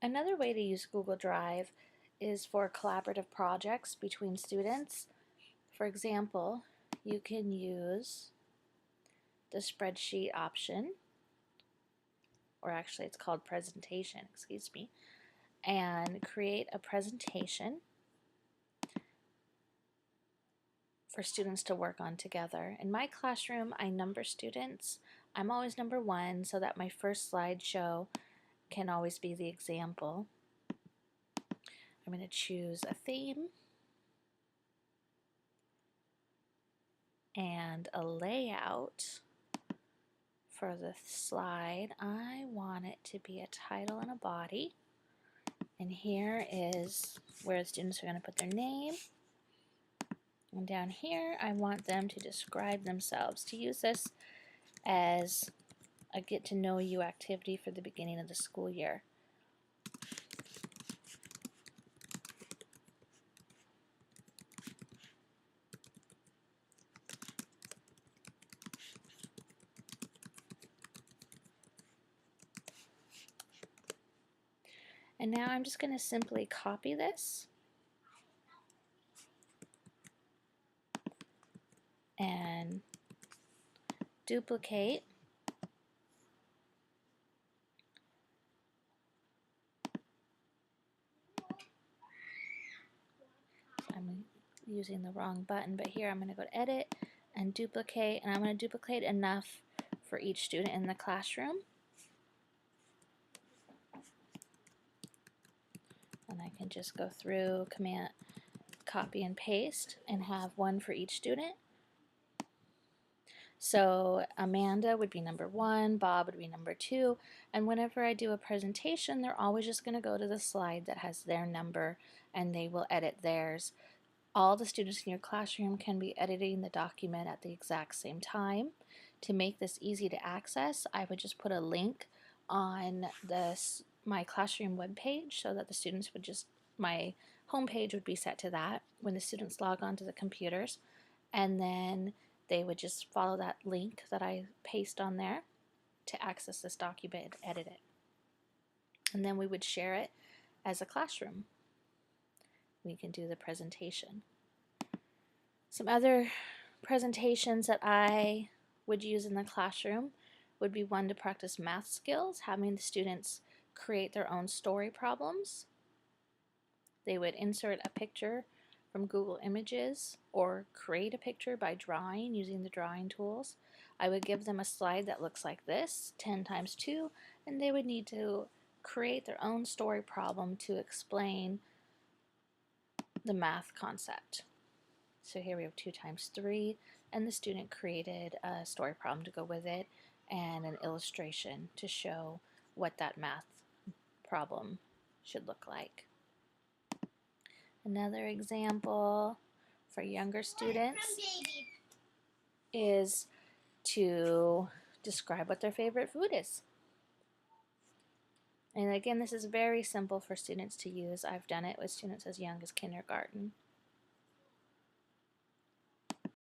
Another way to use Google Drive is for collaborative projects between students. For example, you can use the spreadsheet option, or actually it's called presentation, excuse me, and create a presentation for students to work on together. In my classroom, I number students. I'm always number 1 so that my first slideshow can always be the example. I'm going to choose a theme and a layout for the slide. I want it to be a title and a body. And here is where the students are going to put their name. And down here, I want them to describe themselves, to use this as a get to know you activity for the beginning of the school year. And now I'm just going to simply copy this and duplicate. I'm using the wrong button, but here I'm going to go to edit and duplicate, and I'm going to duplicate enough for each student in the classroom. And I can just go through command copy and paste and have one for each student. So Amanda would be number 1, Bob would be number 2, and whenever I do a presentation, they're always just going to go to the slide that has their number and they will edit theirs. All the students in your classroom can be editing the document at the exact same time. To make this easy to access, I would just put a link on my classroom webpage so that the students would just, my homepage would be set to that when the students log onto the computers, and then they would just follow that link that I paste on there to access this document and edit it. And then we would share it as a classroom. We can do the presentation. Some other presentations that I would use in the classroom would be one to practice math skills, having the students create their own story problems. They would insert a picture from Google Images or create a picture by drawing using the drawing tools. I would give them a slide that looks like this, 10 times 2, and they would need to create their own story problem to explain the math concept. So here we have 2 times 3, and the student created a story problem to go with it and an illustration to show what that math problem should look like. Another example for younger students is to describe what their favorite food is. And again, this is very simple for students to use. I've done it with students as young as kindergarten.